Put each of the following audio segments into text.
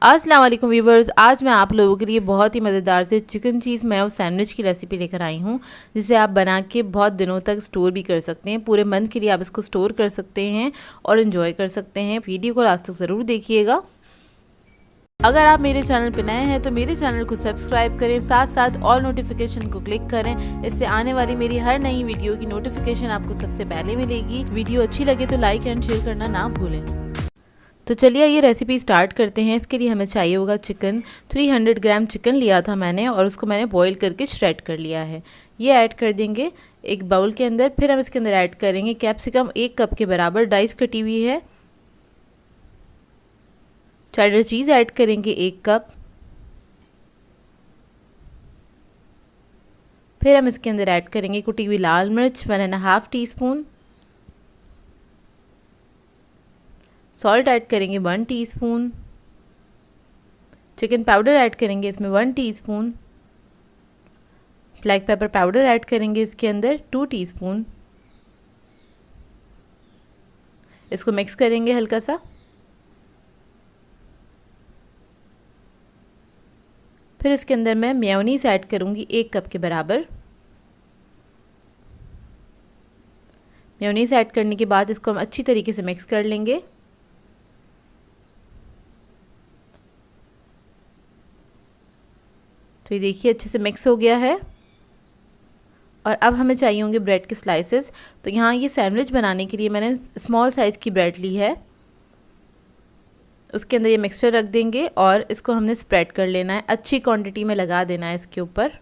अस्सलाम वालेकुम व्यूवर्स, आज मैं आप लोगों के लिए बहुत ही मज़ेदार से चिकन चीज़ मेयो सैंडविच की रेसिपी लेकर आई हूँ, जिसे आप बना के बहुत दिनों तक स्टोर भी कर सकते हैं। पूरे मंथ के लिए आप इसको स्टोर कर सकते हैं और इन्जॉय कर सकते हैं। वीडियो को लास्ट तक ज़रूर देखिएगा। अगर आप मेरे चैनल पर नए हैं तो मेरे चैनल को सब्सक्राइब करें, साथ साथ ऑल नोटिफिकेशन को क्लिक करें। इससे आने वाली मेरी हर नई वीडियो की नोटिफिकेशन आपको सबसे पहले मिलेगी। वीडियो अच्छी लगे तो लाइक एंड शेयर करना ना भूलें। तो चलिए ये रेसिपी स्टार्ट करते हैं। इसके लिए हमें चाहिए होगा चिकन। 300 ग्राम चिकन लिया था मैंने और उसको मैंने बॉईल करके श्रेड कर लिया है। ये ऐड कर देंगे एक बाउल के अंदर। फिर हम इसके अंदर ऐड करेंगे कैप्सिकम 1 कप के बराबर डाइस कटी हुई है। चेडर चीज़ ऐड करेंगे 1 कप। फिर हम इसके अंदर ऐड करेंगे कुटी हुई लाल मिर्च 1.5 टीस्पून। सॉल्ट ऐड करेंगे 1 टीस्पून। चिकन पाउडर ऐड करेंगे इसमें 1 teaspoon. Black pepper powder add करेंगे इसके अंदर 2 टीस्पून। इसको मिक्स करेंगे हल्का सा। फिर इसके अंदर मैं मेयोनीज ऐड करूँगी 1 कप के बराबर। मेयोनीज ऐड करने के बाद इसको हम अच्छी तरीके से मिक्स कर लेंगे। तो ये देखिए अच्छे से मिक्स हो गया है। और अब हमें चाहिए होंगे ब्रेड के स्लाइसेस। तो यहाँ ये सैंडविच बनाने के लिए मैंने स्मॉल साइज़ की ब्रेड ली है। उसके अंदर ये मिक्सचर रख देंगे और इसको हमने स्प्रेड कर लेना है। अच्छी क्वांटिटी में लगा देना है इसके ऊपर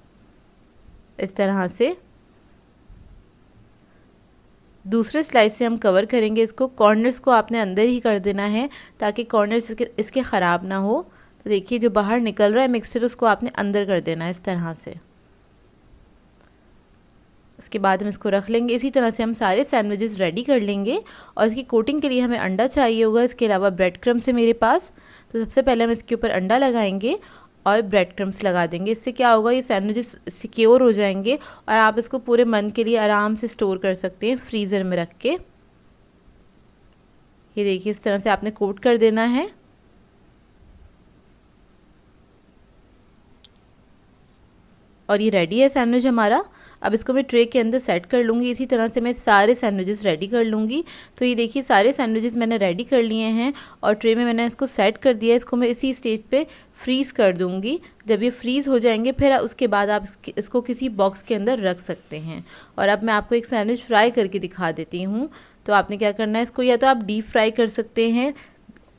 इस तरह से। दूसरे स्लाइस से हम कवर करेंगे इसको। कॉर्नर्स को आपने अंदर ही कर देना है ताकि कॉर्नर्स इसके ख़राब ना हो। तो देखिए जो बाहर निकल रहा है मिक्सचर उसको आपने अंदर कर देना है इस तरह से। इसके बाद हम इसको रख लेंगे। इसी तरह से हम सारे सैंडविचेस रेडी कर लेंगे। और इसकी कोटिंग के लिए हमें अंडा चाहिए होगा। इसके अलावा ब्रेड क्रम्स है मेरे पास। तो सबसे पहले हम इसके ऊपर अंडा लगाएंगे और ब्रेड क्रम्स लगा देंगे। इससे क्या होगा, ये सैंडविचेस सिक्योर हो जाएंगे और आप इसको पूरे मंथ के लिए आराम से स्टोर कर सकते हैं फ्रीज़र में रख के। ये देखिए इस तरह से आपने कोट कर देना है। और ये रेडी है सैंडविच हमारा। अब इसको मैं ट्रे के अंदर सेट कर लूँगी। इसी तरह से मैं सारे सैंडविचेस रेडी कर लूँगी। तो ये देखिए सारे सैंडविचेस मैंने रेडी कर लिए हैं और ट्रे में मैंने इसको सेट कर दिया है। इसको मैं इसी स्टेज पे फ्रीज़ कर दूँगी। जब ये फ्रीज़ हो जाएंगे फिर उसके बाद आप इसको किसी बॉक्स के अंदर रख सकते हैं। और अब मैं आपको एक सैंडविच फ्राई करके दिखा देती हूँ। तो आपने क्या करना है, इसको या तो आप डीप फ्राई कर सकते हैं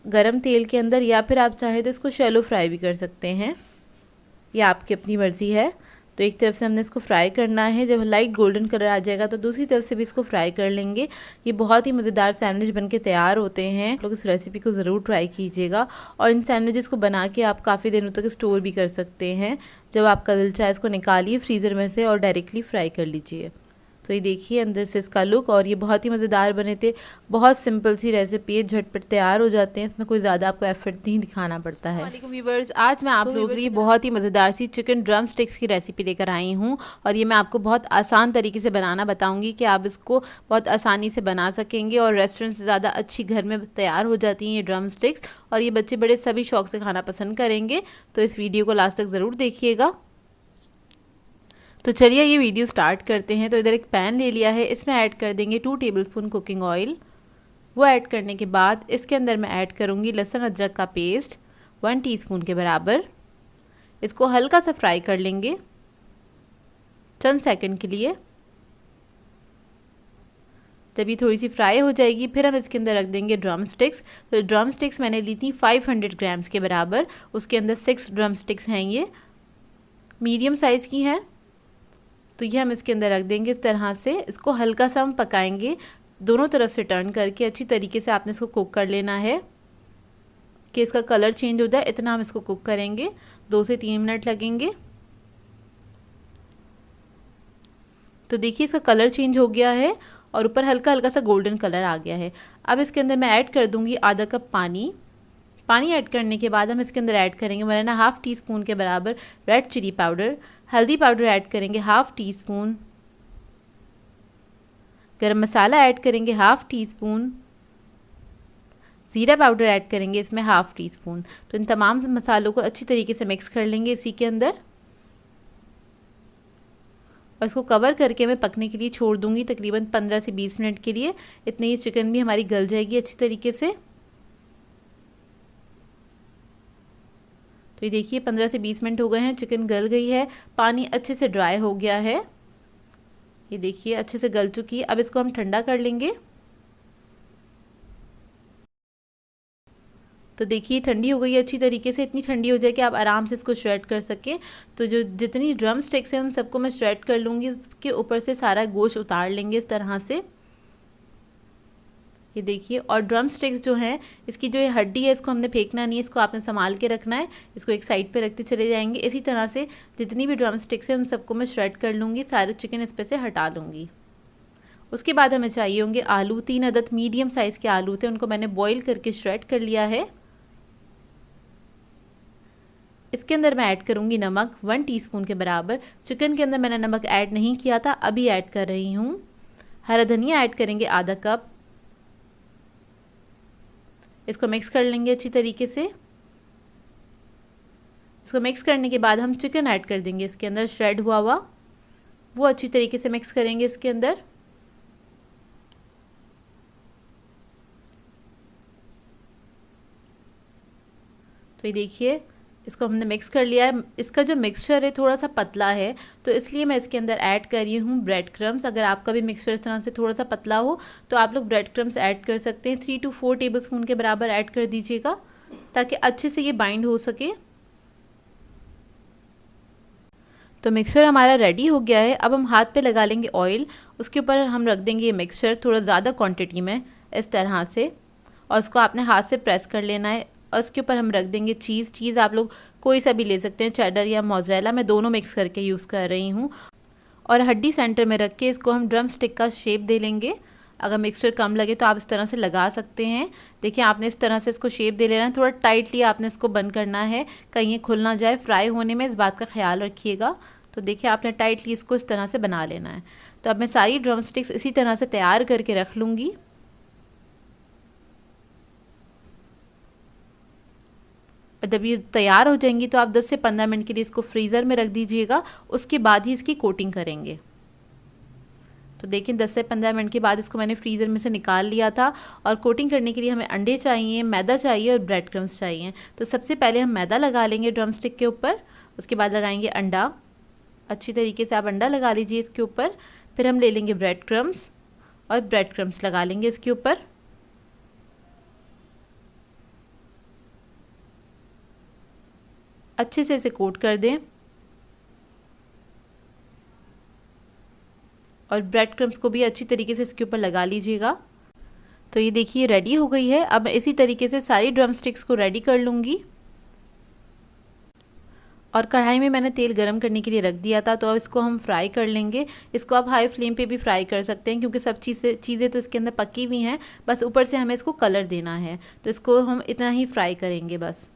गरम तेल के अंदर, या फिर आप चाहे तो इसको शैलो फ्राई भी कर सकते हैं। यह आपकी अपनी मर्ज़ी है। तो एक तरफ से हमने इसको फ्राई करना है। जब लाइट गोल्डन कलर आ जाएगा तो दूसरी तरफ से भी इसको फ्राई कर लेंगे। ये बहुत ही मज़ेदार सैंडविच बनके तैयार होते हैं। आप लोग इस रेसिपी को ज़रूर ट्राई कीजिएगा। और इन सैंडविचेस को बना के आप काफ़ी दिनों तक स्टोर भी कर सकते हैं। जब आपका दिल चाहे इसको निकालिए फ्रीज़र में से और डायरेक्टली फ्राई कर लीजिए। तो ये देखिए अंदर से इसका लुक। और ये बहुत ही मज़ेदार बने थे। बहुत सिंपल सी रेसिपी है, झटपट तैयार हो जाते हैं। इसमें कोई ज़्यादा आपको एफर्ट नहीं दिखाना पड़ता है। वालेकुम व्यूवर्स, आज मैं आप लोगों के लिए बहुत ही मज़ेदार सी चिकन ड्रम स्टिक्स की रेसिपी लेकर आई हूँ। और ये मैं आपको बहुत आसान तरीके से बनाना बताऊँगी कि आप इसको बहुत आसानी से बना सकेंगे। और रेस्टोरेंट से ज़्यादा अच्छी घर में तैयार हो जाती हैं ये ड्रम स्टिक्स। और ये बच्चे बड़े सभी शौक से खाना पसंद करेंगे। तो इस वीडियो को लास्ट तक ज़रूर देखिएगा। तो चलिए ये वीडियो स्टार्ट करते हैं। तो इधर एक पैन ले लिया है। इसमें ऐड कर देंगे 2 टेबलस्पून कुकिंग ऑयल। वो ऐड करने के बाद इसके अंदर मैं ऐड करूँगी लहसुन अदरक का पेस्ट 1 टीस्पून के बराबर। इसको हल्का सा फ्राई कर लेंगे चंद सेकंड के लिए। जब ये थोड़ी सी फ्राई हो जाएगी फिर हम इसके अंदर रख देंगे ड्रम स्टिक्स। तो ड्रम स्टिक्स मैंने ली थी 500 ग्राम्स के बराबर। उसके अंदर 6 ड्रम स्टिक्स हैं, ये मीडियम साइज़ की हैं। तो ये हम इसके अंदर रख देंगे इस तरह से। इसको हल्का सा हम पकाएंगे, दोनों तरफ से टर्न करके अच्छी तरीके से आपने इसको कुक कर लेना है कि इसका कलर चेंज हो जाए। इतना हम इसको कुक करेंगे, 2 से 3 मिनट लगेंगे। तो देखिए इसका कलर चेंज हो गया है और ऊपर हल्का हल्का सा गोल्डन कलर आ गया है। अब इसके अंदर मैं ऐड कर दूँगी आधा कप पानी। पानी ऐड करने के बाद हम इसके अंदर ऐड करेंगे 1.5 टीस्पून के बराबर रेड चिली पाउडर। हल्दी पाउडर ऐड करेंगे 1/2 टीस्पून। गरम मसाला ऐड करेंगे 1/2 टीस्पून। ज़ीरा पाउडर ऐड करेंगे इसमें हाफ़ टी स्पून। तो इन तमाम मसालों को अच्छी तरीके से मिक्स कर लेंगे इसी के अंदर और इसको कवर करके मैं पकने के लिए छोड़ दूंगी तकरीबन 15 से 20 मिनट के लिए। इतने ही चिकन भी हमारी गल जाएगी अच्छी तरीके से। तो ये देखिए 15 से 20 मिनट हो गए हैं, चिकन गल गई है, पानी अच्छे से ड्राई हो गया है। ये देखिए अच्छे से गल चुकी है। अब इसको हम ठंडा कर लेंगे। तो देखिए ठंडी हो गई है अच्छी तरीके से, इतनी ठंडी हो जाए कि आप आराम से इसको श्रेड कर सकें। तो जो जितनी ड्रम स्टिक्स हैं उन सबको मैं श्रेड कर लूँगी, उसके ऊपर से सारा गोश्त उतार लेंगे इस तरह से। ये देखिए, और ड्रम स्टिक्स जो हैं इसकी जो ये हड्डी है इसको हमने फेंकना नहीं है, इसको आपने संभाल के रखना है, इसको एक साइड पे रखते चले जाएंगे। इसी तरह से जितनी भी ड्रम स्टिक्स हैं उन सबको मैं श्रेड कर लूँगी, सारे चिकन इस पर से हटा लूँगी। उसके बाद हमें चाहिए होंगे आलू। 3 अदद मीडियम साइज़ के आलू थे, उनको मैंने बॉईल करके श्रेड कर लिया है। इसके अंदर मैं ऐड करूँगी नमक 1 टीस्पून के बराबर। चिकन के अंदर मैंने नमक ऐड नहीं किया था, अभी ऐड कर रही हूँ। हरा धनिया ऐड करेंगे आधा कप। इसको मिक्स कर लेंगे अच्छी तरीके से। इसको मिक्स करने के बाद हम चिकन ऐड कर देंगे इसके अंदर, श्रेड हुआ हुआ, वो अच्छी तरीके से मिक्स करेंगे इसके अंदर। तो ये देखिए इसको हमने मिक्स कर लिया है। इसका जो मिक्सचर है थोड़ा सा पतला है, तो इसलिए मैं इसके अंदर ऐड कर रही हूँ ब्रेड क्रम्स। अगर आपका भी मिक्सचर इस तरह से थोड़ा सा पतला हो तो आप लोग ब्रेड क्रम्स ऐड कर सकते हैं। 3 to 4 टेबलस्पून के बराबर ऐड कर दीजिएगा ताकि अच्छे से ये बाइंड हो सके। तो मिक्सचर हमारा रेडी हो गया है। अब हम हाथ पे लगा लेंगे ऑयल, उसके ऊपर हम रख देंगे ये मिक्सचर थोड़ा ज़्यादा क्वांटिटी में इस तरह से, और उसको आपने हाथ से प्रेस कर लेना है। और उसके ऊपर हम रख देंगे चीज़ आप लोग कोई सा भी ले सकते हैं, चेडर या मोज़रेला, मैं दोनों मिक्स करके यूज़ कर रही हूँ। और हड्डी सेंटर में रख के इसको हम ड्रम स्टिक का शेप दे लेंगे। अगर मिक्सचर कम लगे तो आप इस तरह से लगा सकते हैं। देखिए आपने इस तरह से इसको शेप दे लेना है, थोड़ा टाइटली आपने इसको बंद करना है, कहीं ये खुल ना जाए। फ्राई होने में इस बात का ख्याल रखिएगा। तो देखिए आपने टाइटली इसको इस तरह से बना लेना है। तो अब मैं सारी ड्रम स्टिक्स इसी तरह से तैयार करके रख लूँगी। जब ये तैयार हो जाएंगी तो आप 10 से 15 मिनट के लिए इसको फ्रीज़र में रख दीजिएगा, उसके बाद ही इसकी कोटिंग करेंगे। तो देखिए 10 से 15 मिनट के बाद इसको मैंने फ्रीज़र में से निकाल लिया था। और कोटिंग करने के लिए हमें अंडे चाहिए, मैदा चाहिए और ब्रेड क्रम्स चाहिए। तो सबसे पहले हम मैदा लगा लेंगे ड्रम स्टिक के ऊपर, उसके बाद लगाएंगे अंडा। अच्छी तरीके से आप अंडा लगा लीजिए इसके ऊपर। फिर हम ले लेंगे ब्रेड क्रम्स और ब्रेड क्रम्स लगा लेंगे इसके ऊपर। अच्छे से इसे कोट कर दें और ब्रेड क्रम्स को भी अच्छी तरीके से इसके ऊपर लगा लीजिएगा। तो ये देखिए रेडी हो गई है। अब मैं इसी तरीके से सारी ड्रम स्टिक्स को रेडी कर लूँगी। और कढ़ाई में मैंने तेल गरम करने के लिए रख दिया था, तो अब इसको हम फ्राई कर लेंगे। इसको आप हाई फ्लेम पे भी फ्राई कर सकते हैं क्योंकि सब चीज़ें तो इसके अंदर पकी हुई हैं, बस ऊपर से हमें इसको कलर देना है। तो इसको हम इतना ही फ्राई करेंगे बस।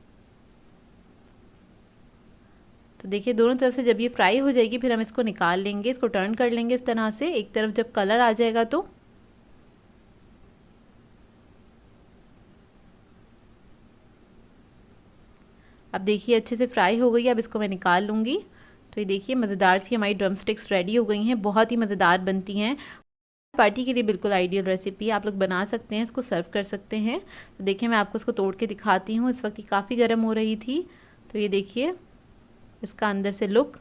तो देखिए दोनों तरफ से जब ये फ्राई हो जाएगी फिर हम इसको निकाल लेंगे, इसको टर्न कर लेंगे इस तरह से। एक तरफ जब कलर आ जाएगा तो अब देखिए अच्छे से फ्राई हो गई है। अब इसको मैं निकाल लूँगी। तो ये देखिए मज़ेदार सी हमारी ड्रम स्टिक्स रेडी हो गई हैं, बहुत ही मज़ेदार बनती हैं। पार्टी के लिए बिल्कुल आइडियल रेसिपी, आप लोग बना सकते हैं, इसको सर्व कर सकते हैं। तो देखिए मैं आपको इसको तोड़ के दिखाती हूँ। इस वक्त ये काफ़ी गर्म हो रही थी। तो ये देखिए इसका अंदर से लुक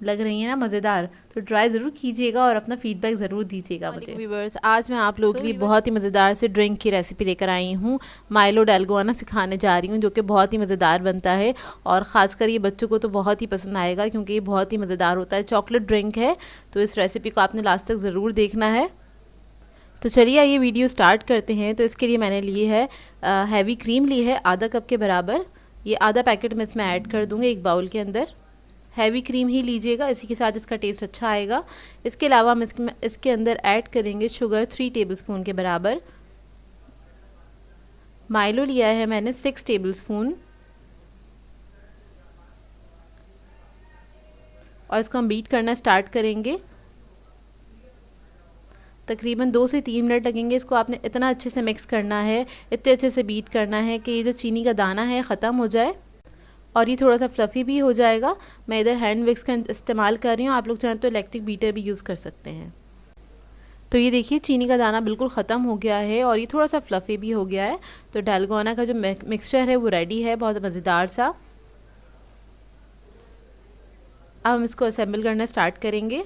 लग रही है ना मज़ेदार। तो ट्राई ज़रूर कीजिएगा और अपना फीडबैक ज़रूर दीजिएगा मुझे। व्यूअर्स, आज मैं आप लोगों के लिए बहुत ही मज़ेदार से ड्रिंक की रेसिपी लेकर आई हूँ। माइलो डेलगोना सिखाने जा रही हूँ, जो कि बहुत ही मज़ेदार बनता है और ख़ासकर ये बच्चों को तो बहुत ही पसंद आएगा क्योंकि ये बहुत ही मज़ेदार होता है। चॉकलेट ड्रिंक है, तो इस रेसिपी को आपने लास्ट तक ज़रूर देखना है। तो चलिए आइए वीडियो स्टार्ट करते हैं। तो इसके लिए मैंने लिए है हैवी क्रीम ली है आधा कप के बराबर। ये आधा पैकेट मैं इसमें ऐड कर दूँगी एक बाउल के अंदर। हैवी क्रीम ही लीजिएगा, इसी के साथ इसका टेस्ट अच्छा आएगा। इसके अलावा हम इसके अंदर ऐड करेंगे शुगर 3 टेबलस्पून के बराबर। माइलो लिया है मैंने 6 टेबलस्पून और इसको हम बीट करना स्टार्ट करेंगे। तकरीबन 2 से 3 मिनट लगेंगे। इसको आपने इतना अच्छे से मिक्स करना है, इतने अच्छे से बीट करना है कि ये जो चीनी का दाना है ख़त्म हो जाए और ये थोड़ा सा फ्लफ़ी भी हो जाएगा। मैं इधर हैंड विक्स का इस्तेमाल कर रही हूँ, आप लोग चाहें तो इलेक्ट्रिक बीटर भी यूज़ कर सकते हैं। तो ये देखिए चीनी का दाना बिल्कुल ख़त्म हो गया है और ये थोड़ा सा फ्लफ़ी भी हो गया है। तो डालगोना का जो मिक्सचर है वो रेडी है, बहुत मज़ेदार सा। अब हम इसको असेंबल करना स्टार्ट करेंगे।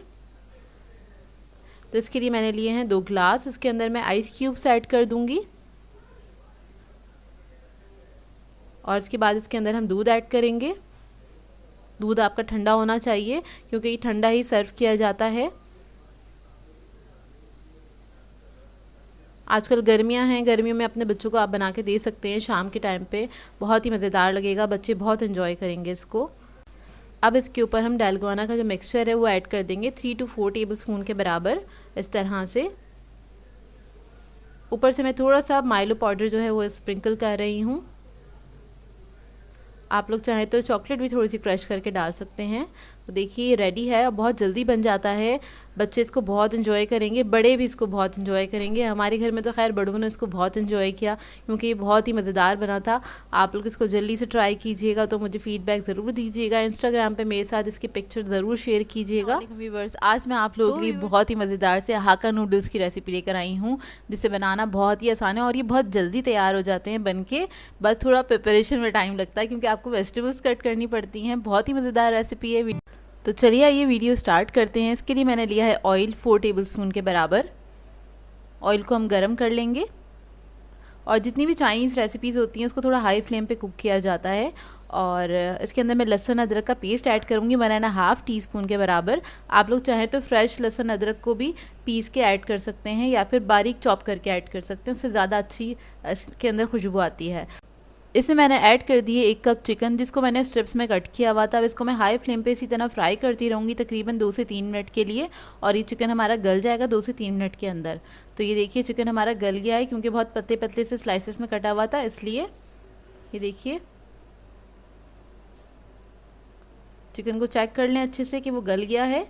तो इसके लिए मैंने लिए हैं 2 ग्लास, उसके अंदर मैं आइस क्यूब्स ऐड कर दूंगी और इसके बाद इसके अंदर हम दूध ऐड करेंगे। दूध आपका ठंडा होना चाहिए क्योंकि ये ठंडा ही सर्व किया जाता है। आजकल गर्मियां हैं, गर्मियों में अपने बच्चों को आप बना के दे सकते हैं शाम के टाइम पे, बहुत ही मज़ेदार लगेगा, बच्चे बहुत एंजॉय करेंगे इसको। अब इसके ऊपर हम डालगोना का जो मिक्सचर है वो ऐड कर देंगे 3 to 4 टेबलस्पून के बराबर, इस तरह से। ऊपर से मैं थोड़ा सा माइलो पाउडर जो है वो स्प्रिंकल कर रही हूँ। आप लोग चाहें तो चॉकलेट भी थोड़ी सी क्रश करके डाल सकते हैं। तो देखिए रेडी है और बहुत जल्दी बन जाता है, बच्चे इसको बहुत एंजॉय करेंगे, बड़े भी इसको बहुत एंजॉय करेंगे। हमारे घर में तो खैर बड़ों ने इसको बहुत एंजॉय किया क्योंकि ये बहुत ही मज़ेदार बना था। आप लोग इसको जल्दी से ट्राई कीजिएगा, तो मुझे फीडबैक ज़रूर दीजिएगा। इंस्टाग्राम पे मेरे साथ इसकी पिक्चर ज़रूर शेयर कीजिएगा। व्यूअर्स, आज मैं आप लोगों के लिए बहुत ही मज़ेदार से हाका नूडल्स की रेसिपी लेकर आई हूँ, जिसे बनाना बहुत ही आसान है और ये बहुत जल्दी तैयार हो जाते हैं बन के। बस थोड़ा प्रिपरेशन में टाइम लगता है क्योंकि आपको वेजिटेबल्स कट करनी पड़ती हैं। बहुत ही मज़ेदार रेसिपी है। तो चलिए आइए वीडियो स्टार्ट करते हैं। इसके लिए मैंने लिया है ऑयल 4 टेबलस्पून के बराबर। ऑयल को हम गरम कर लेंगे और जितनी भी चाइनीज़ रेसिपीज़ होती हैं उसको थोड़ा हाई फ्लेम पे कुक किया जाता है। और इसके अंदर मैं लहसुन अदरक का पेस्ट ऐड करूँगी 1.5 टीस्पून के बराबर। आप लोग चाहें तो फ्रेश लहसुन अदरक को भी पीस के ऐड कर सकते हैं या फिर बारीक चॉप करके ऐड कर सकते हैं, उससे ज़्यादा अच्छी इसके अंदर खुशबू आती है। इसमें मैंने ऐड कर दिए 1 कप चिकन, जिसको मैंने स्ट्रिप्स में कट किया हुआ था। अब इसको मैं हाई फ्लेम पे इसी तरह फ्राई करती रहूँगी तकरीबन 2 से 3 मिनट के लिए और ये चिकन हमारा गल जाएगा 2 से 3 मिनट के अंदर। तो ये देखिए चिकन हमारा गल गया है क्योंकि बहुत पतले पतले से स्लाइसेस में कटा हुआ था, इसलिए ये देखिए चिकन को चेक कर लें अच्छे से कि वो गल गया है।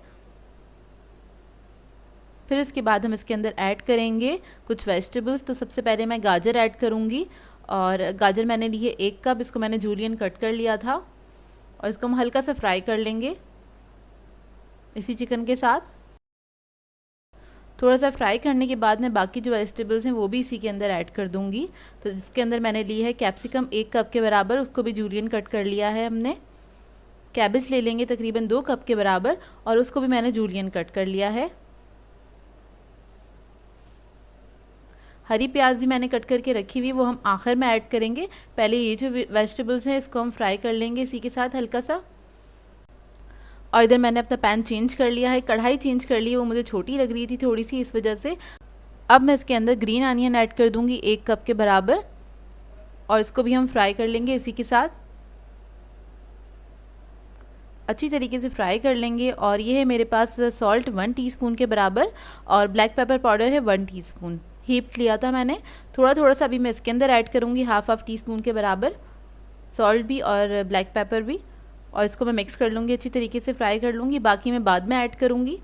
फिर इसके बाद हम इसके अंदर ऐड करेंगे कुछ वेजिटेबल्स। तो सबसे पहले मैं गाजर ऐड करूँगी और गाजर मैंने ली है 1 कप, इसको मैंने जूलियन कट कर लिया था और इसको हम हल्का सा फ्राई कर लेंगे इसी चिकन के साथ। थोड़ा सा फ्राई करने के बाद मैं बाकी जो वेजिटेबल्स हैं वो भी इसी के अंदर ऐड कर दूंगी। तो इसके अंदर मैंने ली है कैप्सिकम 1 कप के बराबर, उसको भी जूलियन कट कर लिया है हमने। कैबेज ले लेंगे तकरीबन 2 कप के बराबर और उसको भी मैंने जूलियन कट कर लिया है। हरी प्याज भी मैंने कट करके रखी हुई, वो हम आखिर में ऐड करेंगे। पहले ये जो वेजिटेबल्स हैं इसको हम फ्राई कर लेंगे इसी के साथ हल्का सा। और इधर मैंने अपना पैन चेंज कर लिया है, कढ़ाई चेंज कर ली है, वो मुझे छोटी लग रही थी थोड़ी सी, इस वजह से। अब मैं इसके अंदर ग्रीन अनियन ऐड कर दूंगी 1 कप के बराबर और इसको भी हम फ्राई कर लेंगे इसी के साथ, अच्छी तरीके से फ्राई कर लेंगे। और ये है मेरे पास सॉल्ट 1 टीस्पून के बराबर और ब्लैक पेपर पाउडर है 1 टीस्पून, हीप्ड लिया था मैंने। थोड़ा थोड़ा सा अभी मैं इसके अंदर ऐड करूँगी, हाफ टीस्पून के बराबर सॉल्ट भी और ब्लैक पेपर भी, और इसको मैं मिक्स कर लूँगी, अच्छी तरीके से फ्राई कर लूँगी। बाकी मैं बाद में ऐड करूँगी।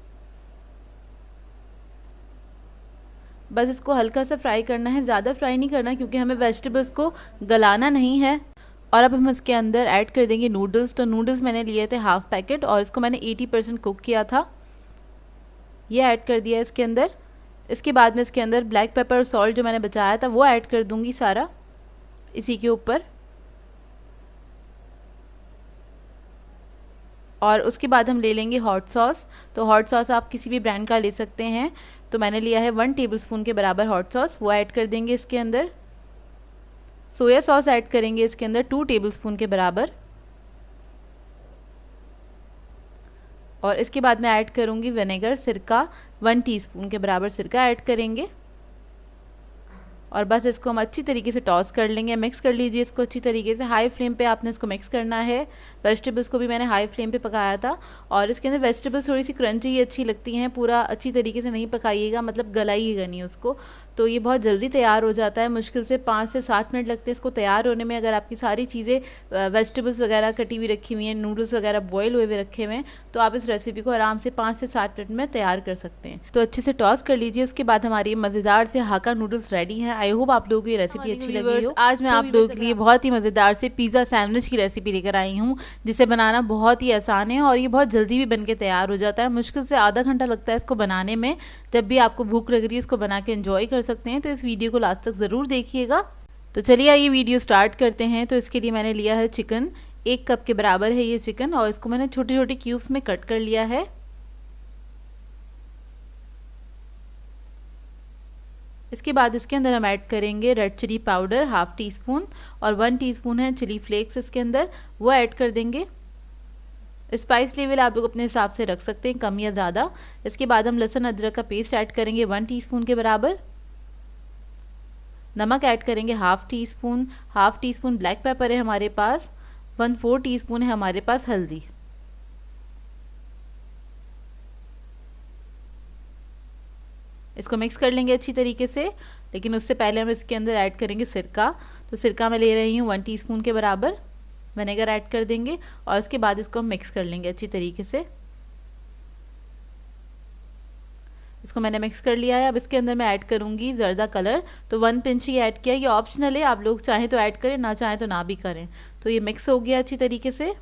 बस इसको हल्का सा फ्राई करना है, ज़्यादा फ्राई नहीं करना क्योंकि हमें वेजिटेबल्स को गलाना नहीं है। और अब हम इसके अंदर ऐड कर देंगे नूडल्स। तो नूडल्स मैंने लिए थे हाफ पैकेट और इसको मैंने 80% कुक किया था, ये ऐड कर दिया इसके अंदर। इसके बाद में इसके अंदर ब्लैक पेपर और सॉल्ट जो मैंने बचाया था वो ऐड कर दूंगी सारा इसी के ऊपर। और उसके बाद हम ले लेंगे हॉट सॉस। तो हॉट सॉस आप किसी भी ब्रांड का ले सकते हैं। तो मैंने लिया है 1 टेबलस्पून के बराबर हॉट सॉस, वो ऐड कर देंगे इसके अंदर। सोया सॉस ऐड करेंगे इसके अंदर 2 टेबलस्पून के बराबर। और इसके बाद मैं ऐड करूँगी विनेगर, सिरका 1 टीस्पून के बराबर सिरका ऐड करेंगे। और बस इसको हम अच्छी तरीके से टॉस कर लेंगे, मिक्स कर लीजिए इसको अच्छी तरीके से। हाई फ्लेम पे आपने इसको मिक्स करना है। वेजिटेबल्स को भी मैंने हाई फ्लेम पे पकाया था और इसके अंदर वेजिटेबल्स थोड़ी सी क्रंची ही अच्छी लगती हैं, पूरा अच्छी तरीके से नहीं पकाइएगा, मतलब गलाइएगा नहीं उसको। तो ये बहुत जल्दी तैयार हो जाता है। मुश्किल से 5 से 7 मिनट लगते हैं इसको तैयार होने में। अगर आपकी सारी चीज़ें वेजिटेबल्स वगैरह कटी हुई रखी हुई हैं, नूडल्स वगैरह बॉयल हुए रखे हुए हैं, तो आप इस रेसिपी को आराम से 5 से 7 मिनट में तैयार कर सकते हैं। तो अच्छे से टॉस कर लीजिए। उसके बाद हमारी मज़ेदार से हाका नूडल्स रेडी हैं। आई होप आप लोगों को ये रेसिपी अच्छी लगी हो। आज मैं आप लोगों के लिए बहुत ही मज़ेदार से पिज़्ज़ा सैंडविच की रेसिपी लेकर आई हूँ, जिसे बनाना बहुत ही आसान है और ये बहुत जल्दी भी बनके तैयार हो जाता है। मुश्किल से आधा घंटा लगता है इसको बनाने में। जब भी आपको भूख लग रही है इसको बना के एंजॉय कर सकते हैं। तो इस वीडियो को लास्ट तक ज़रूर देखिएगा। तो चलिए आइए वीडियो स्टार्ट करते हैं। तो इसके लिए मैंने लिया है चिकन, 1 कप के बराबर है ये चिकन, और इसको मैंने छोटे छोटे क्यूब्स में कट कर लिया है। इसके बाद इसके अंदर हम ऐड करेंगे रेड चिली पाउडर 1/2 टीस्पून, और 1 टीस्पून है चिली फ्लेक्स इसके अंदर, वो ऐड कर देंगे। स्पाइस लेवल आप लोग अपने हिसाब से रख सकते हैं, कम या ज़्यादा। इसके बाद हम लहसुन अदरक का पेस्ट ऐड करेंगे 1 टीस्पून के बराबर। नमक ऐड करेंगे 1/2 टीस्पून। 1/2 टीस्पून ब्लैक पेपर है हमारे पास। 1/4 टीस्पून है हमारे पास हल्दी। इसको मिक्स कर लेंगे अच्छी तरीके से, लेकिन उससे पहले हम इसके अंदर ऐड करेंगे सिरका। तो सिरका मैं ले रही हूँ 1 टीस्पून के बराबर। विनेगर ऐड कर देंगे और उसके बाद इसको हम मिक्स कर लेंगे अच्छी तरीके से। इसको मैंने मिक्स कर लिया है। अब इसके अंदर मैं ऐड करूँगी ज़र्दा कलर, तो 1 पिंच ही ऐड किया। ये ऑप्शनल है, आप लोग चाहें तो ऐड करें, ना चाहें तो ना भी करें। तो ये मिक्स हो गया अच्छी तरीके से।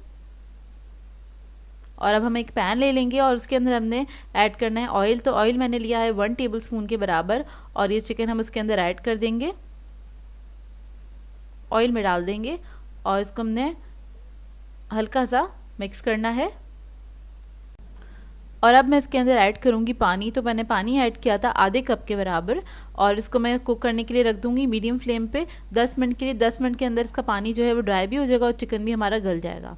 और अब हम एक पैन ले लेंगे और उसके अंदर हमने ऐड करना है ऑयल। तो ऑयल मैंने लिया है 1 टेबलस्पून के बराबर, और ये चिकन हम उसके अंदर ऐड कर देंगे, ऑयल में डाल देंगे, और इसको हमने हल्का सा मिक्स करना है। और अब मैं इसके अंदर ऐड करूँगी पानी। तो मैंने पानी ऐड किया था आधे कप के बराबर, और इसको मैं कुक करने के लिए रख दूँगी मीडियम फ्लेम पे 10 मिनट के लिए। 10 मिनट के अंदर इसका पानी जो है वो ड्राई भी हो जाएगा और चिकन भी हमारा गल जाएगा।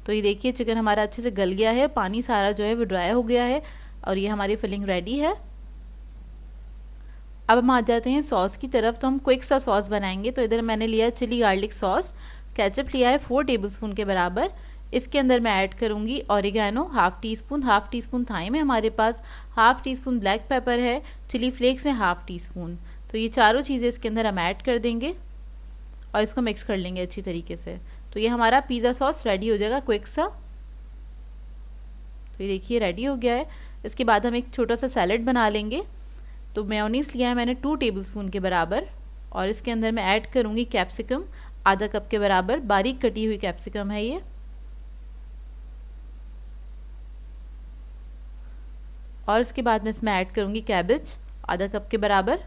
तो ये देखिए चिकन हमारा अच्छे से गल गया है, पानी सारा जो है वो ड्राई हो गया है, और ये हमारी फिलिंग रेडी है। अब हम आ जाते हैं सॉस की तरफ। तो हम क्विक सा सॉस बनाएंगे। तो इधर मैंने लिया है चिली गार्लिक सॉस। केचप लिया है 4 टेबलस्पून के बराबर। इसके अंदर मैं ऐड करूँगी ऑरिगेनो 1/2 टीस्पून। 1/2 टीस्पून थाइम है हमारे पास। 1/2 टीस्पून ब्लैक पेपर है। चिली फ्लेक्स है 1/2 टीस्पून। तो ये चारों चीज़ें इसके अंदर हम ऐड कर देंगे और इसको मिक्स कर लेंगे अच्छी तरीके से। तो ये हमारा पिज़्ज़ा सॉस रेडी हो जाएगा क्विक सा। तो ये देखिए रेडी हो गया है। इसके बाद हम एक छोटा सा सैलेड बना लेंगे। तो मेयोनीज़ लिया है मैंने 2 टेबलस्पून के बराबर, और इसके अंदर मैं ऐड करूँगी कैप्सिकम आधा कप के बराबर। बारीक कटी हुई कैप्सिकम है ये। और इसके बाद मैं इसमें ऐड करूँगी कैबेज आधा कप के बराबर,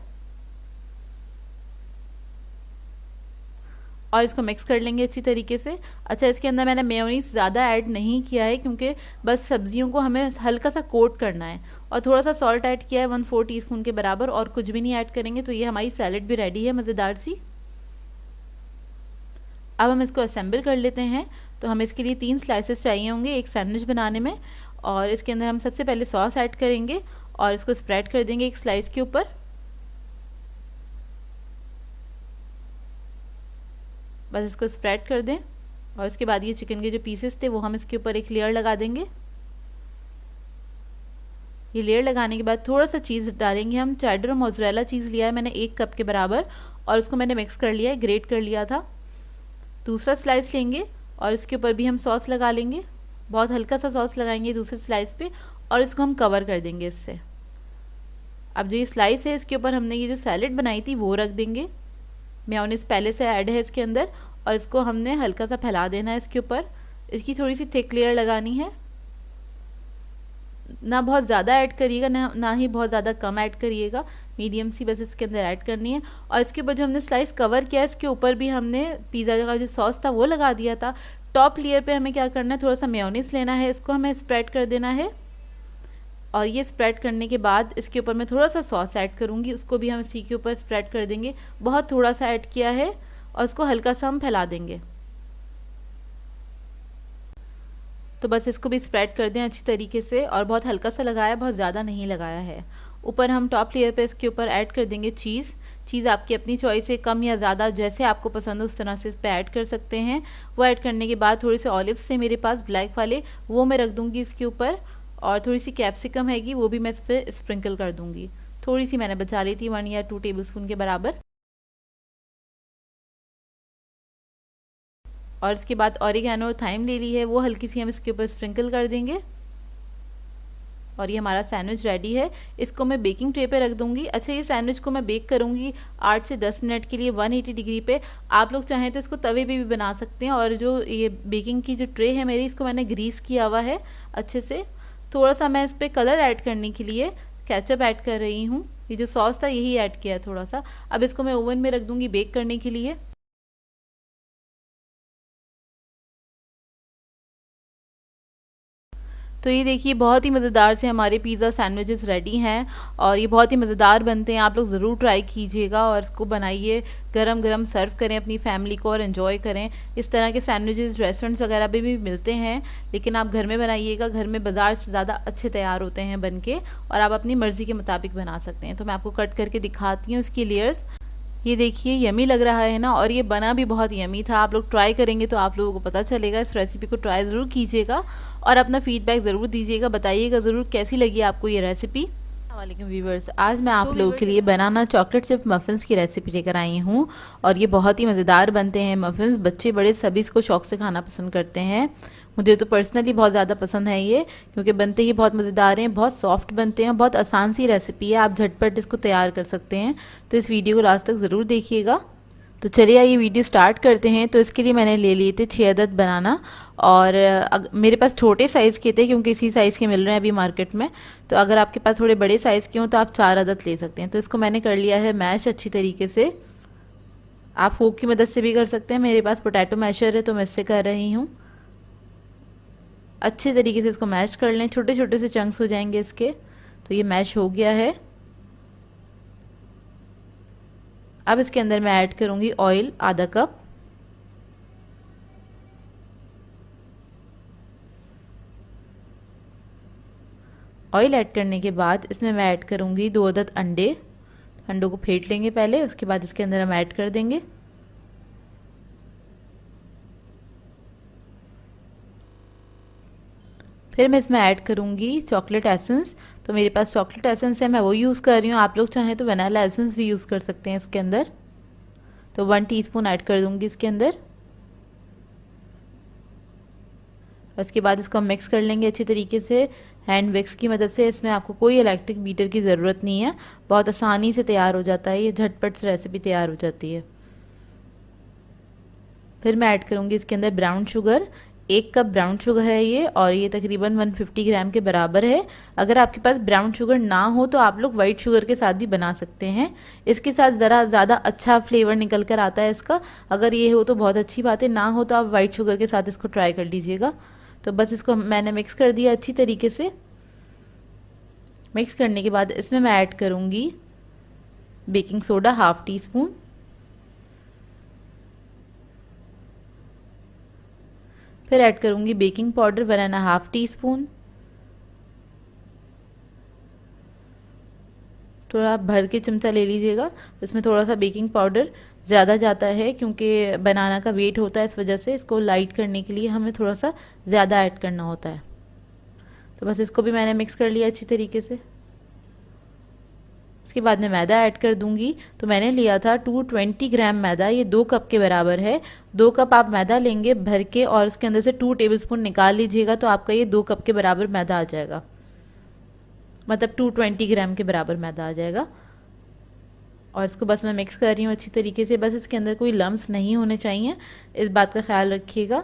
और इसको मिक्स कर लेंगे अच्छी तरीके से। अच्छा, इसके अंदर मैंने मेयोनीज़ ज़्यादा ऐड नहीं किया है, क्योंकि बस सब्जियों को हमें हल्का सा कोट करना है। और थोड़ा सा सॉल्ट ऐड किया है 1/4 टीस्पून के बराबर, और कुछ भी नहीं ऐड करेंगे। तो ये हमारी सैलेड भी रेडी है मज़ेदार सी। अब हम इसको असेंबल कर लेते हैं। तो हमें इसके लिए 3 स्लाइसेस चाहिए होंगे एक सैंडविच बनाने में। और इसके अंदर हम सबसे पहले सॉस ऐड करेंगे और इसको स्प्रेड कर देंगे एक स्लाइस के ऊपर। बस इसको स्प्रेड कर दें, और इसके बाद ये चिकन के जो पीसेस थे वो हम इसके ऊपर एक लेयर लगा देंगे। ये लेयर लगाने के बाद थोड़ा सा चीज़ डालेंगे हम। चेडर और मोज़रेला चीज़ लिया है मैंने 1 कप के बराबर, और उसको मैंने मिक्स कर लिया है, ग्रेट कर लिया था। दूसरा स्लाइस लेंगे और इसके ऊपर भी हम सॉस लगा लेंगे। बहुत हल्का सा सॉस लगाएंगे दूसरे स्लाइस पे, और इसको हम कवर कर देंगे इससे। अब जो ये स्लाइस है इसके ऊपर हमने ये जो सैलेड बनाई थी वो रख देंगे। मेयोनीज़ पहले से ऐड है इसके अंदर, और इसको हमने हल्का सा फैला देना है इसके ऊपर। इसकी थोड़ी सी थिक लेयर लगानी है, ना बहुत ज़्यादा ऐड करिएगा, ना ही बहुत ज़्यादा कम ऐड करिएगा, मीडियम सी बस इसके अंदर ऐड करनी है। और इसके ऊपर जो हमने स्लाइस कवर किया है इसके ऊपर भी हमने पिज़्ज़ा का जो सॉस था वो लगा दिया था। टॉप लेयर पे हमें क्या करना है, थोड़ा सा मेयोनीज़ लेना है, इसको हमें स्प्रेड कर देना है। और ये स्प्रेड करने के बाद इसके ऊपर मैं थोड़ा सा सॉस ऐड करूँगी, उसको भी हम इसी के ऊपर स्प्रेड कर देंगे। बहुत थोड़ा सा ऐड किया है, और इसको हल्का सा हम फैला देंगे। तो बस इसको भी स्प्रेड कर दें अच्छी तरीके से, और बहुत हल्का सा लगाया, बहुत ज़्यादा नहीं लगाया है। ऊपर हम टॉप लेयर पे इसके ऊपर ऐड कर देंगे चीज़। चीज़ आपकी अपनी चॉइस है, कम या ज़्यादा जैसे आपको पसंद हो उस तरह से इस पर ऐड कर सकते हैं। वो ऐड करने के बाद थोड़े से ऑलिव्स थे मेरे पास ब्लैक वाले, वो मैं रख दूँगी इसके ऊपर, और थोड़ी सी कैप्सिकम हैगी वो भी मैं इस पर स्प्रिंकल कर दूँगी। थोड़ी सी मैंने बचा ली थी, 1 या 2 टेबलस्पून के बराबर। और इसके बाद ऑरिगेनो और थाइम ले ली है, वो हल्की सी हम इसके ऊपर स्प्रिंकल कर देंगे। और ये हमारा सैंडविच रेडी है। इसको मैं बेकिंग ट्रे पे रख दूंगी। अच्छा, ये सैंडविच को मैं बेक करूंगी 8 से 10 मिनट के लिए 180 डिग्री पे। आप लोग चाहें तो इसको तवे पे भी बना सकते हैं। और जो ये बेकिंग की जो ट्रे है मेरी, इसको मैंने ग्रीस किया हुआ है अच्छे से। थोड़ा सा मैं इस पर कलर ऐड करने के लिए केचप ऐड कर रही हूँ। ये जो सॉस था यही ऐड किया थोड़ा सा। अब इसको मैं ओवन में रख दूंगी बेक करने के लिए। तो ये देखिए बहुत ही मज़ेदार से हमारे पिज़्ज़ा सैंडविचेस रेडी हैं और ये बहुत ही मज़ेदार बनते हैं। आप लोग ज़रूर ट्राई कीजिएगा और इसको बनाइए, गरम गरम सर्व करें अपनी फैमिली को और एंजॉय करें। इस तरह के सैंडविचेस रेस्टोरेंट्स वगैरह पे भी मिलते हैं, लेकिन आप घर में बनाइएगा। घर में बाज़ार से ज़्यादा अच्छे तैयार होते हैं बन के, और आप अपनी मर्ज़ी के मुताबिक बना सकते हैं। तो मैं आपको कट करके दिखाती हूँ इसकी लेयर्स। ये देखिए यमी लग रहा है ना, और ये बना भी बहुत यमी था। आप लोग ट्राई करेंगे तो आप लोगों को पता चलेगा। इस रेसिपी को ट्राई ज़रूर कीजिएगा और अपना फीडबैक ज़रूर दीजिएगा, बताइएगा ज़रूर कैसी लगी आपको ये रेसिपी। वालेकुम व्यूवर्स, आज मैं आप लोगों के लिए बनाना चॉकलेट चिप मफ़िन्स की रेसिपी लेकर आई हूँ। और ये बहुत ही मज़ेदार बनते हैं मफ़िन्स। बच्चे बड़े सभी इसको शौक़ से खाना पसंद करते हैं। मुझे तो पर्सनली बहुत ज़्यादा पसंद है ये, क्योंकि बनते ही बहुत मज़ेदार हैं, बहुत सॉफ्ट बनते हैं, बहुत आसान सी रेसिपी है। आप झटपट इसको तैयार कर सकते हैं। तो इस वीडियो को लास्ट तक ज़रूर देखिएगा। तो चलिए ये वीडियो स्टार्ट करते हैं। तो इसके लिए मैंने ले लिए थे 6 अदद बनाना, और मेरे पास छोटे साइज़ के थे क्योंकि इसी साइज़ के मिल रहे हैं अभी मार्केट में। तो अगर आपके पास थोड़े बड़े साइज़ के हों तो आप 4 अदद ले सकते हैं। तो इसको मैंने कर लिया है मैश अच्छी तरीके से। आप फोक की मदद से भी कर सकते हैं। मेरे पास पोटैटो मैशर है तो मैं इससे कर रही हूँ। अच्छे तरीके से इसको मैश कर लें, छोटे छोटे से चंक्स हो जाएंगे इसके। तो ये मैश हो गया है। अब इसके अंदर मैं ऐड करूँगी ऑयल आधा कप। ऑयल ऐड करने के बाद इसमें मैं ऐड करूँगी 2 अदद अंडे। अंडों को फेंट लेंगे पहले, उसके बाद इसके अंदर हम ऐड कर देंगे। फिर मैं इसमें ऐड करूँगी चॉकलेट एसेंस। तो मेरे पास चॉकलेट एसेंस है, मैं वो यूज़ कर रही हूँ। आप लोग चाहें तो वनीला एसेंस भी यूज़ कर सकते हैं इसके अंदर। तो 1 टीस्पून ऐड कर दूँगी इसके अंदर। उसके बाद इसको हम मिक्स कर लेंगे अच्छी तरीके से हैंड विक्स की मदद से। इसमें आपको कोई इलेक्ट्रिक बीटर की ज़रूरत नहीं है, बहुत आसानी से तैयार हो जाता है। ये झटपट से रेसिपी तैयार हो जाती है। फिर मैं ऐड करूँगी इसके अंदर brown sugar. 1 cup brown sugar है ये, और ये तकरीबन 150 ग्राम के बराबर है। अगर आपके पास ब्राउन शुगर ना हो तो आप लोग वाइट शुगर के साथ भी बना सकते हैं। इसके साथ ज़रा ज़्यादा अच्छा फ्लेवर निकल कर आता है इसका। अगर ये हो तो बहुत अच्छी बात है, ना हो तो आप वाइट शुगर के साथ इसको ट्राई कर लीजिएगा। तो बस इसको मैंने मिक्स कर दिया अच्छी तरीके से। मिक्स करने के बाद इसमें मैं ऐड करूँगी बेकिंग सोडा 1/2 टीस्पून। फिर ऐड करूँगी बेकिंग पाउडर 1.5 टीस्पून। थोड़ा भर के चमचा ले लीजिएगा। इसमें थोड़ा सा बेकिंग पाउडर ज़्यादा जाता है क्योंकि बनाना का वेट होता है, इस वजह से इसको लाइट करने के लिए हमें थोड़ा सा ज़्यादा ऐड करना होता है। तो बस इसको भी मैंने मिक्स कर लिया अच्छी तरीके से। इसके बाद मैं मैदा ऐड कर दूंगी। तो मैंने लिया था 220 ग्राम मैदा, ये 2 कप के बराबर है। 2 कप आप मैदा लेंगे भर के, और इसके अंदर से 2 टेबलस्पून निकाल लीजिएगा, तो आपका ये 2 कप के बराबर मैदा आ जाएगा। मतलब 220 ग्राम के बराबर मैदा आ जाएगा। और इसको बस मैं मिक्स कर रही हूँ अच्छी तरीके से। बस इसके अंदर कोई लम्स नहीं होने चाहिए, इस बात का ख्याल रखिएगा।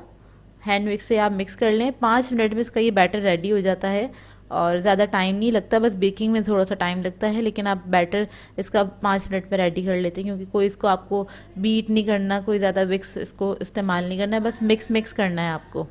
हैंड मिक्स से आप मिक्स कर लें। 5 मिनट में इसका ये बैटर रेडी हो जाता है, और ज़्यादा टाइम नहीं लगता। बस बेकिंग में थोड़ा सा टाइम लगता है, लेकिन आप बैटर इसका 5 मिनट में रेडी कर लेते हैं, क्योंकि कोई इसको आपको बीट नहीं करना, कोई ज़्यादा विक्स इसको इस्तेमाल नहीं करना है, बस मिक्स करना है आपको।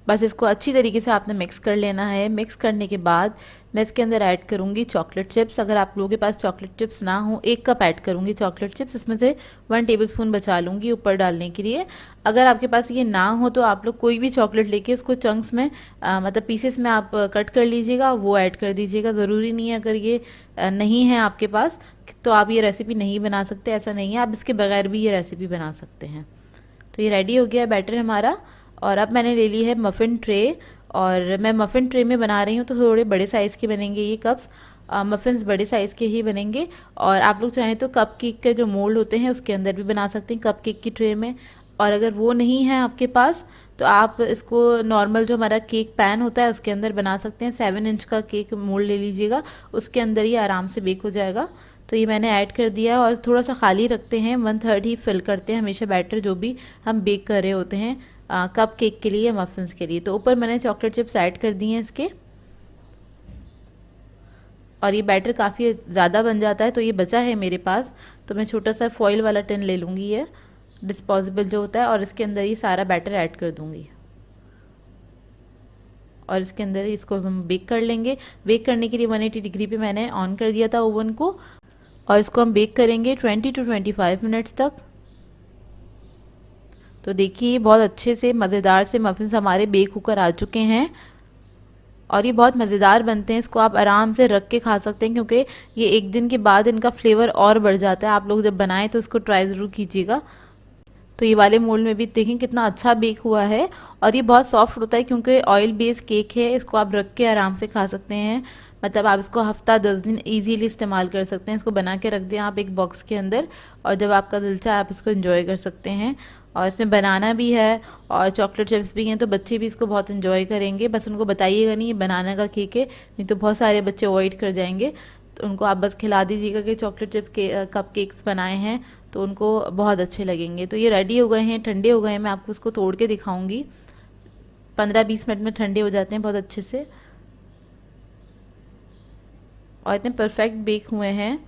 बस इसको अच्छी तरीके से आपने मिक्स कर लेना है। मिक्स करने के बाद मैं इसके अंदर ऐड करूँगी चॉकलेट चिप्स। अगर आप लोगों के पास चॉकलेट चिप्स ना हो, 1 कप ऐड करूँगी चॉकलेट चिप्स। इसमें से 1 टेबलस्पून बचा लूँगी ऊपर डालने के लिए। अगर आपके पास ये ना हो तो आप लोग कोई भी चॉकलेट लेके उसको चंक्स में मतलब पीसेस में आप कट कर लीजिएगा, वो ऐड कर दीजिएगा। ज़रूरी नहीं है अगर ये नहीं है आपके पास तो आप ये रेसिपी नहीं बना सकते, ऐसा नहीं है। आप इसके बगैर भी ये रेसिपी बना सकते हैं। तो ये रेडी हो गया बैटर हमारा। और अब मैंने ले ली है मफ़िन ट्रे, और मैं मफ़िन ट्रे में बना रही हूँ तो थोड़े बड़े साइज़ के बनेंगे ये कप्स। मफ़िन्स बड़े साइज़ के ही बनेंगे। और आप लोग चाहें तो कप केक के जो मोल्ड होते हैं उसके अंदर भी बना सकते हैं, कप केक की ट्रे में। और अगर वो नहीं है आपके पास तो आप इसको नॉर्मल जो हमारा केक पैन होता है उसके अंदर बना सकते हैं। 7 इंच का केक मोल्ड ले लीजिएगा, उसके अंदर ही आराम से बेक हो जाएगा। तो ये मैंने ऐड कर दिया और थोड़ा सा खाली रखते हैं, 1/3 ही फिल करते हैं हमेशा बैटर जो भी हम बेक कर रहे होते हैं कप केक के लिए या मफ़िन्स के लिए। तो ऊपर मैंने चॉकलेट चिप्स ऐड कर दिए हैं इसके। और ये बैटर काफ़ी ज़्यादा बन जाता है तो ये बचा है मेरे पास, तो मैं छोटा सा फॉइल वाला टिन ले लूँगी, ये डिस्पोजेबल जो होता है, और इसके अंदर ये सारा बैटर ऐड कर दूँगी। और इसके अंदर इसको हम बेक कर लेंगे। बेक करने के लिए 180 डिग्री पे मैंने ऑन कर दिया था ओवन को, और इसको हम बेक करेंगे 20 to 25 मिनट्स तक। तो देखिए बहुत अच्छे से मज़ेदार से मफ़िन्स हमारे बेक होकर आ चुके हैं और ये बहुत मज़ेदार बनते हैं। इसको आप आराम से रख के खा सकते हैं क्योंकि ये एक दिन के बाद इनका फ्लेवर और बढ़ जाता है। आप लोग जब बनाएं तो इसको ट्राई ज़रूर कीजिएगा। तो ये वाले मोल्ड में भी देखें कितना अच्छा बेक हुआ है और ये बहुत सॉफ्ट होता है क्योंकि ऑयल बेस्ड केक है। इसको आप रख के आराम से खा सकते हैं, मतलब आप इसको हफ्ता 10 दिन इजीली इस्तेमाल कर सकते हैं। इसको बना के रख दें आप एक बॉक्स के अंदर और जब आपका दिल चाहे आप इसको एंजॉय कर सकते हैं। और इसमें बनाना भी है और चॉकलेट चिप्स भी हैं, तो बच्चे भी इसको बहुत एंजॉय करेंगे। बस उनको बताइएगा नहीं ये बनाना का केक है, नहीं तो बहुत सारे बच्चे अवॉइड कर जाएंगे। तो उनको आप बस खिला दीजिएगा कि चॉकलेट चिप के कप केक्स बनाए हैं, तो उनको बहुत अच्छे लगेंगे। तो ये रेडी हो गए हैं, ठंडे हो गए हैं। मैं आपको इसको तोड़ के दिखाऊंगी। 15-20 मिनट में ठंडे हो जाते हैं बहुत अच्छे से और इतने परफेक्ट बेक हुए हैं।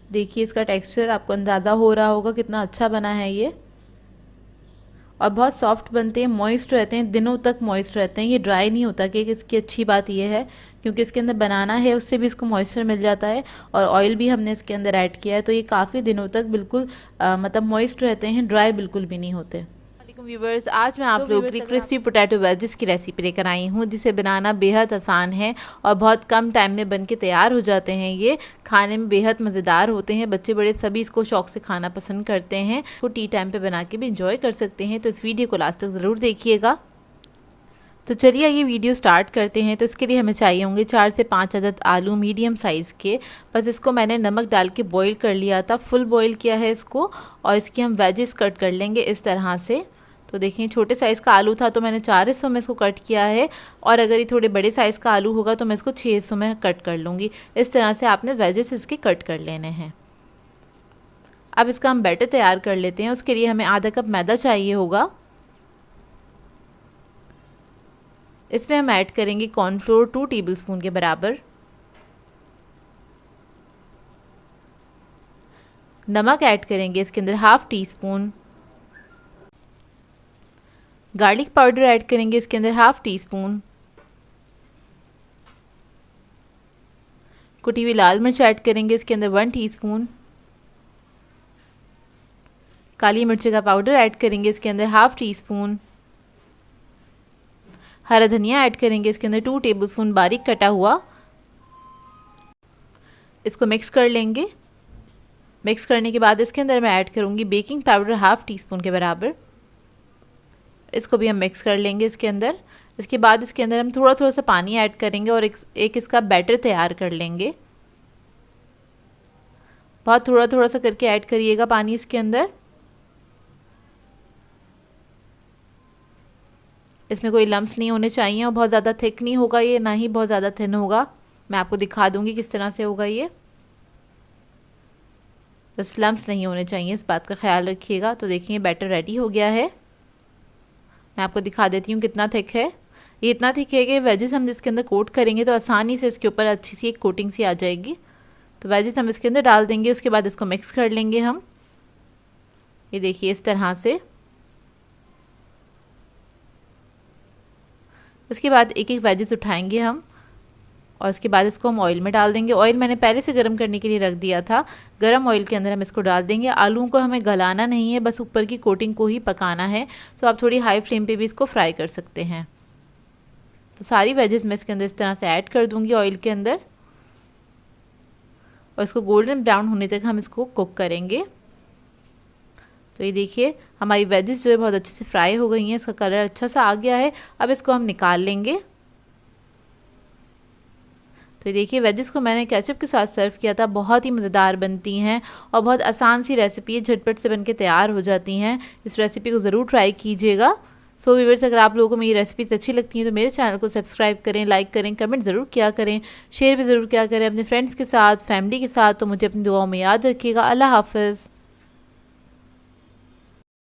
देखिए इसका टेक्सचर आपको अंदाज़ा हो रहा होगा कितना अच्छा बना है ये, और बहुत सॉफ्ट बनते हैं, मॉइस्ट रहते हैं, दिनों तक मॉइस्ट रहते हैं। ये ड्राई नहीं होता केक, इसकी अच्छी बात ये है क्योंकि इसके अंदर बनाना है उससे भी इसको मॉइस्चर मिल जाता है और ऑयल भी हमने इसके अंदर ऐड किया है, तो ये काफ़ी दिनों तक बिल्कुल मतलब मॉइस्ट रहते हैं, ड्राई बिल्कुल भी नहीं होते। व्यूवर्स, आज मैं आप लोगों के लिए क्रिस्पी पोटैटो वेजेस की रेसिपी लेकर आई हूँ जिसे बनाना बेहद आसान है और बहुत कम टाइम में बन के तैयार हो जाते हैं। ये खाने में बेहद मज़ेदार होते हैं, बच्चे बड़े सभी इसको शौक से खाना पसंद करते हैं। तो टी टाइम पे बना के भी इंजॉय कर सकते हैं, तो इस वीडियो को लास्ट तक ज़रूर देखिएगा। तो चलिए ये वीडियो स्टार्ट करते हैं। तो इसके लिए हमें चाहिए होंगे 4 से 5 अदद आलू मीडियम साइज़ के। बस इसको मैंने नमक डाल के बॉईल कर लिया था, फुल बॉईल किया है इसको, और इसकी हम वेजेस कट कर लेंगे इस तरह से। तो देखें छोटे साइज़ का आलू था तो मैंने 4 हिस्सों में इसको कट किया है, और अगर ये थोड़े बड़े साइज़ का आलू होगा तो मैं इसको 6 हिस्सों में कट कर लूँगी। इस तरह से आपने वेजेस इसके कट कर लेने हैं। अब इसका हम बैटर तैयार कर लेते हैं। उसके लिए हमें आधा कप मैदा चाहिए होगा। इसमें हम ऐड करेंगे कॉर्नफ्लोर 2 टेबलस्पून के बराबर, नमक ऐड करेंगे इसके अंदर 1/2 टीस्पून, गार्लिक पाउडर ऐड करेंगे इसके अंदर 1/2 टीस्पून, कुटी हुई लाल मिर्च ऐड करेंगे इसके अंदर 1 टीस्पून, काली मिर्च का पाउडर ऐड करेंगे इसके अंदर 1/2 टीस्पून, हरा धनिया ऐड करेंगे इसके अंदर 2 टेबलस्पून बारीक कटा हुआ। इसको मिक्स कर लेंगे। मिक्स करने के बाद इसके अंदर मैं ऐड करूँगी बेकिंग पाउडर 1/2 टीस्पून के बराबर। इसको भी हम मिक्स कर लेंगे इसके अंदर। इसके बाद इसके अंदर हम थोड़ा थोड़ा सा पानी ऐड करेंगे और एक इसका बैटर तैयार कर लेंगे। बहुत थोड़ा थोड़ा सा करके ऐड करिएगा पानी इसके अंदर। इसमें कोई लम्स नहीं होने चाहिए और बहुत ज़्यादा थिक नहीं होगा ये, ना ही बहुत ज़्यादा थिन होगा। मैं आपको दिखा दूँगी किस तरह से होगा ये। बस लम्स नहीं होने चाहिए, इस बात का ख्याल रखिएगा। तो देखिए बैटर रेडी हो गया है। मैं आपको दिखा देती हूँ कितना थिक है। ये इतना थिक है कि वेजेस हम जिसके अंदर कोट करेंगे तो आसानी से इसके ऊपर अच्छी सी एक कोटिंग सी आ जाएगी। तो वेजेस हम इसके अंदर डाल देंगे, उसके बाद इसको मिक्स कर लेंगे हम। ये देखिए इस तरह से। उसके बाद एक एक वेजेस उठाएंगे हम और उसके बाद इसको हम ऑयल में डाल देंगे। ऑयल मैंने पहले से गर्म करने के लिए रख दिया था। गर्म ऑयल के अंदर हम इसको डाल देंगे। आलूओं को हमें गलाना नहीं है, बस ऊपर की कोटिंग को ही पकाना है। तो आप थोड़ी हाई फ्लेम पे भी इसको फ्राई कर सकते हैं। तो सारी वेजेस मैं इसके अंदर इस तरह से ऐड कर दूंगी ऑयल के अंदर। और इसको गोल्डन ब्राउन होने तक हम इसको कुक करेंगे। तो ये देखिए हमारी वेजिस जो है बहुत अच्छे से फ्राई हो गई हैं, इसका कलर अच्छा सा आ गया है। अब इसको हम निकाल लेंगे। तो ये देखिए वेजिस को मैंने केचप के साथ सर्व किया था, बहुत ही मज़ेदार बनती हैं और बहुत आसान सी रेसिपी है, झटपट से बनके तैयार हो जाती हैं। इस रेसिपी को ज़रूर ट्राई कीजिएगा। सो व्यूअर्स, अगर आप लोगों को मेरी रेसिपीज़ अच्छी लगती हैं तो मेरे चैनल को सब्सक्राइब करें, लाइक करें, कमेंट ज़रूर किया करें, शेयर भी ज़रूर किया करें अपने फ्रेंड्स के साथ, फैमिली के साथ। तो मुझे अपनी दुआओं में याद रखिएगा। अल्लाह हाफ़िज़।